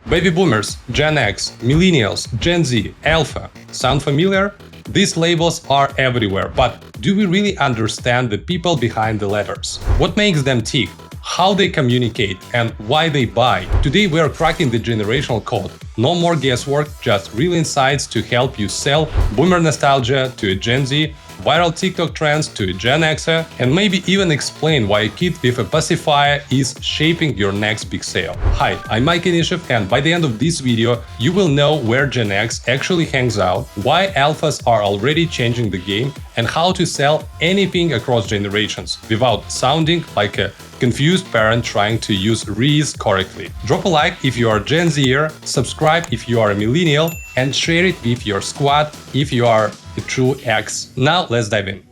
Baby boomers, Gen X, Millennials, Gen Z, Alpha. Sound familiar? These labels are everywhere, but do we really understand the people behind the letters? What makes them tick? How they communicate and why they buy? Today we are cracking the generational code. No more guesswork, just real insights to help you sell boomer nostalgia to a Gen Z, viral TikTok trends to a Gen Xer, and maybe even explain why a kid with a pacifier is shaping your next big sale. Hi, I'm Mike Inishev, and by the end of this video, you will know where Gen X actually hangs out, why alphas are already changing the game, and how to sell anything across generations without sounding like a confused parent trying to use Reese correctly. Drop a like if you are Gen Zer, subscribe if you are a millennial, and share it with your squad if you are a true X. Now let's dive in.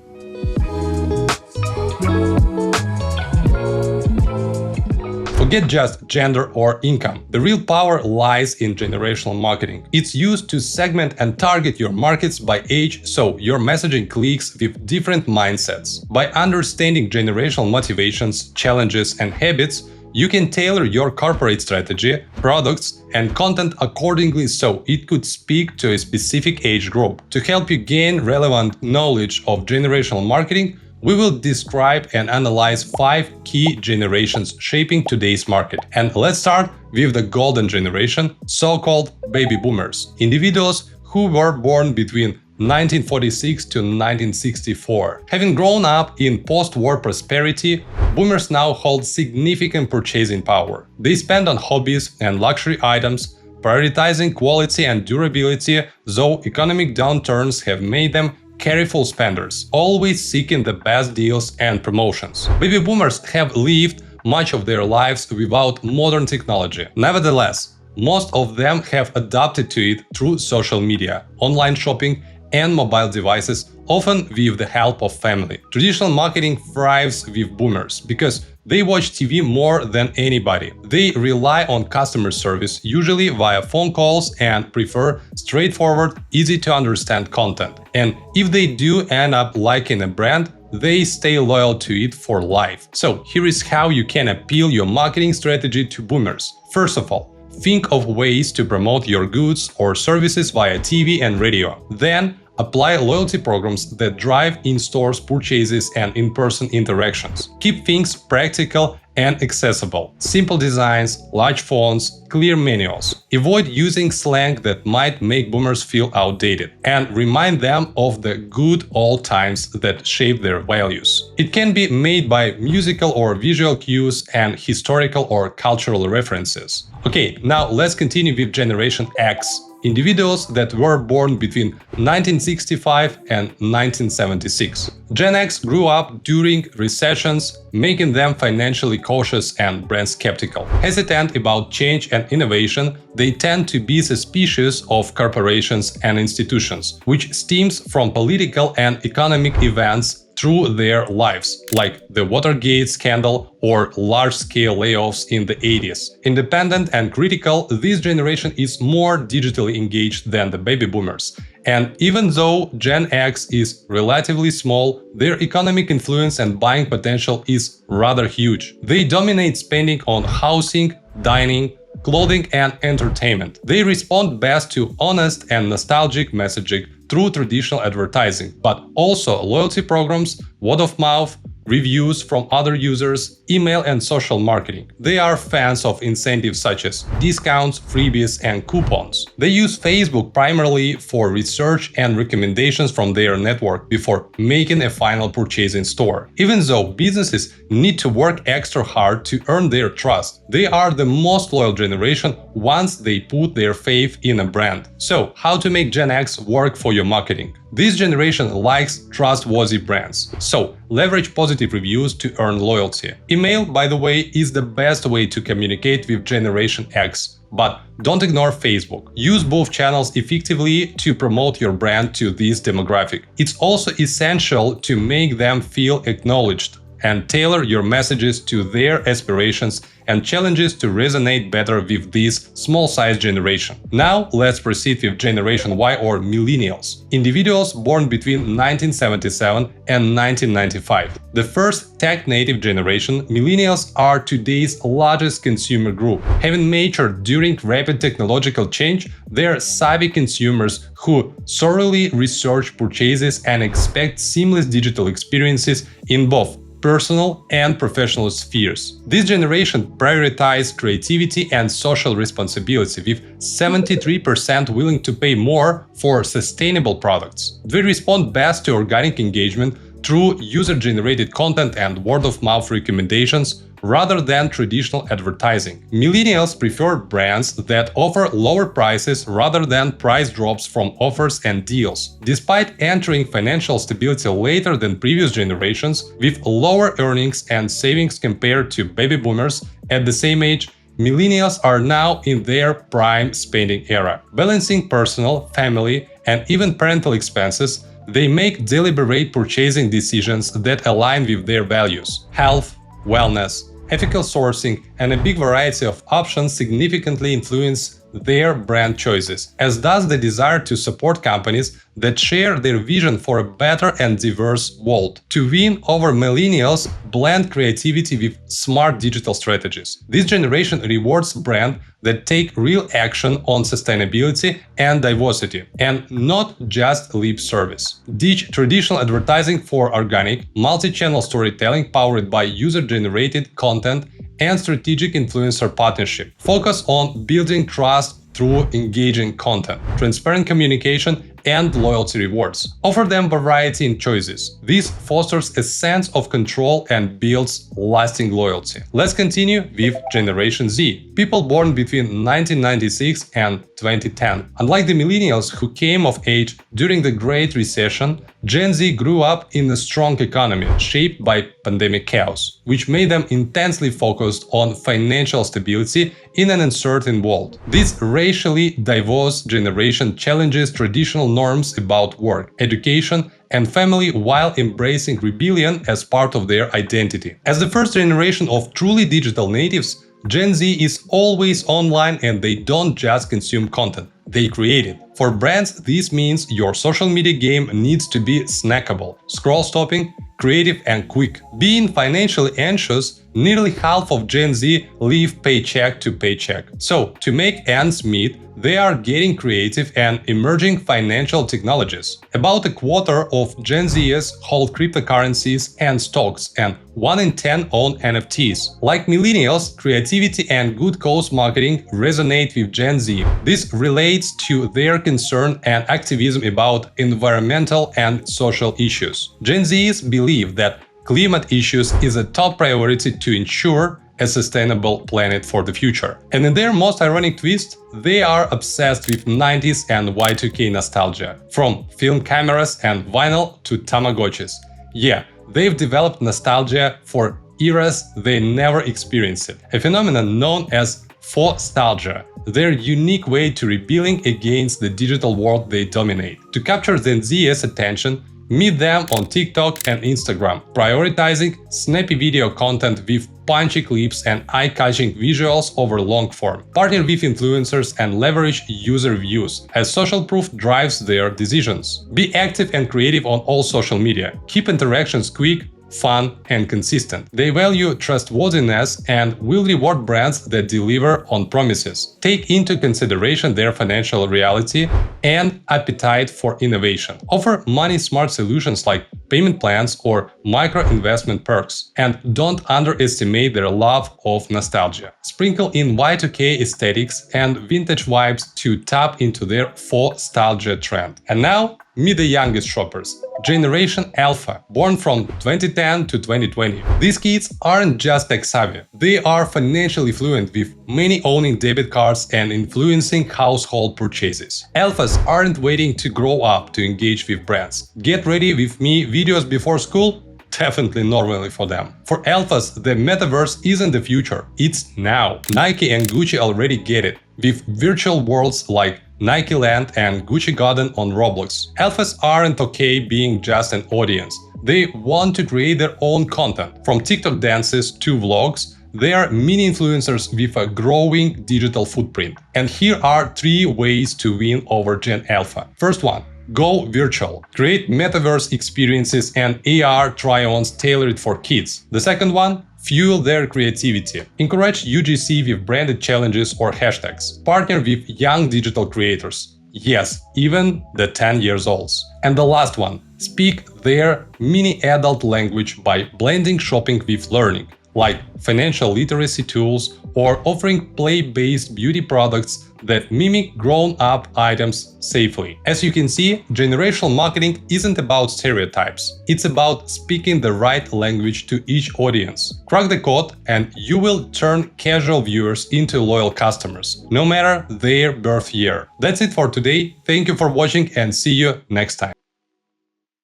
Forget just gender or income. The real power lies in generational marketing. It's used to segment and target your markets by age, so your messaging clicks with different mindsets. By understanding generational motivations, challenges, and habits, you can tailor your corporate strategy, products, and content accordingly so it could speak to a specific age group. To help you gain relevant knowledge of generational marketing, we will describe and analyze 5 key generations shaping today's market. And let's start with the golden generation, so-called baby boomers, individuals who were born between 1946 to 1964. Having grown up in post-war prosperity, boomers now hold significant purchasing power. They spend on hobbies and luxury items, prioritizing quality and durability, though economic downturns have made them careful spenders, always seeking the best deals and promotions. Baby boomers have lived much of their lives without modern technology. Nevertheless, most of them have adapted to it through social media, online shopping, and mobile devices, often with the help of family. Traditional marketing thrives with boomers because they watch TV more than anybody. They rely on customer service, usually via phone calls, and prefer straightforward, easy-to-understand content. And if they do end up liking a brand, they stay loyal to it for life. So here is how you can appeal your marketing strategy to boomers. First of all, think of ways to promote your goods or services via TV and radio. Then, apply loyalty programs that drive in-store purchases and in-person interactions. Keep things practical and accessible. Simple designs, large fonts, clear manuals. Avoid using slang that might make boomers feel outdated, and remind them of the good old times that shape their values. It can be made by musical or visual cues and historical or cultural references. Okay, now let's continue with Generation X. Individuals that were born between 1965 and 1976. Gen X grew up during recessions, making them financially cautious and brand skeptical. Hesitant about change and innovation, they tend to be suspicious of corporations and institutions, which stems from political and economic events through their lives, like the Watergate scandal or large-scale layoffs in the 80s. Independent and critical, this generation is more digitally engaged than the baby boomers. And even though Gen X is relatively small, their economic influence and buying potential is rather huge. They dominate spending on housing, dining, clothing, and entertainment. They respond best to honest and nostalgic messaging through traditional advertising, but also loyalty programs, word of mouth, reviews from other users, email and social marketing. They are fans of incentives such as discounts, freebies, and coupons. They use Facebook primarily for research and recommendations from their network before making a final purchase in store. Even though businesses need to work extra hard to earn their trust, they are the most loyal generation once they put their faith in a brand. So, how to make Gen X work for your marketing? This generation likes trustworthy brands, so leverage positive reviews to earn loyalty. Email, by the way, is the best way to communicate with Generation X. But don't ignore Facebook. Use both channels effectively to promote your brand to this demographic. It's also essential to make them feel acknowledged. and tailor your messages to their aspirations and challenges to resonate better with this small-sized generation. Now, let's proceed with Generation Y or Millennials, individuals born between 1977 and 1995. The first tech-native generation, Millennials are today's largest consumer group. Having matured during rapid technological change, they are savvy consumers who thoroughly research purchases and expect seamless digital experiences in both personal and professional spheres. This generation prioritizes creativity and social responsibility, with 73% willing to pay more for sustainable products. They respond best to organic engagement through user-generated content and word-of-mouth recommendations rather than traditional advertising. Millennials prefer brands that offer lower prices rather than price drops from offers and deals. Despite entering financial stability later than previous generations, with lower earnings and savings compared to baby boomers at the same age, Millennials are now in their prime spending era. Balancing personal, family, and even parental expenses, they make deliberate purchasing decisions that align with their values. Health, wellness, ethical sourcing, and a big variety of options significantly influence their brand choices, as does the desire to support companies that share their vision for a better and diverse world. To win over Millennials, blend creativity with smart digital strategies. This generation rewards brands that take real action on sustainability and diversity, and not just lip service. Ditch traditional advertising for organic, multi-channel storytelling powered by user-generated content and strategic influencer partnership. Focus on building trust through engaging content, transparent communication, and loyalty rewards. Offer them variety in choices. This fosters a sense of control and builds lasting loyalty. Let's continue with Generation Z, people born between 1996 and 2010. Unlike the Millennials who came of age during the Great Recession, Gen Z grew up in a strong economy shaped by pandemic chaos, which made them intensely focused on financial stability in an uncertain world. This racially diverse generation challenges traditional norms about work, education, and family while embracing rebellion as part of their identity. As the first generation of truly digital natives, Gen Z is always online, and they don't just consume content, they create it. For brands, this means your social media game needs to be snackable, scroll-stopping, creative, and quick. Being financially anxious, nearly half of Gen Z live paycheck to paycheck. So, to make ends meet, they are getting creative and emerging financial technologies. About a quarter of Gen Zers hold cryptocurrencies and stocks, and 1 in 10 own NFTs. Like Millennials, creativity and good cause marketing resonate with Gen Z. This relates to their concern and activism about environmental and social issues. Gen Zs believe that climate issues is a top priority to ensure a sustainable planet for the future. And in their most ironic twist, they are obsessed with 90s and Y2K nostalgia, from film cameras and vinyl to Tamagotchis. Yeah, they've developed nostalgia for eras they never experienced, a phenomenon known as nostalgia, their unique way to rebelling against the digital world they dominate. To capture Gen Z's attention, meet them on TikTok and Instagram, prioritizing snappy video content with punchy clips and eye-catching visuals over long form. Partner with influencers and leverage user views, as social proof drives their decisions. Be active and creative on all social media. Keep interactions quick, fun, and consistent. They value trustworthiness and will reward brands that deliver on promises. Take into consideration their financial reality and appetite for innovation. Offer money-smart solutions like payment plans or micro-investment perks. And don't underestimate their love of nostalgia. Sprinkle in Y2K aesthetics and vintage vibes to tap into their nostalgia trend. And now, meet the youngest shoppers, Generation Alpha, born from 2010 to 2020. These kids aren't just tech-savvy, they are financially fluent, with many owning debit cards and influencing household purchases. Alphas aren't waiting to grow up to engage with brands. Get ready with me videos before school? Definitely normally for them. For alphas, the metaverse isn't the future, it's now. Nike and Gucci already get it. with virtual worlds like Nike Land and Gucci Garden on Roblox. Alphas aren't okay being just an audience. They want to create their own content. From TikTok dances to vlogs, they are mini influencers with a growing digital footprint. And here are 3 ways to win over Gen Alpha. First one. Go virtual. Create metaverse experiences and AR try-ons tailored for kids. The second one, fuel their creativity. Encourage UGC with branded challenges or hashtags. Partner with young digital creators. Yes, even the 10 years olds. And the last one, speak their mini adult language by blending shopping with learning, like financial literacy tools or offering play-based beauty products that mimic grown-up items safely. As you can see, generational marketing isn't about stereotypes. It's about speaking the right language to each audience. Crack the code and you will turn casual viewers into loyal customers, no matter their birth year. That's it for today. Thank you for watching and see you next time.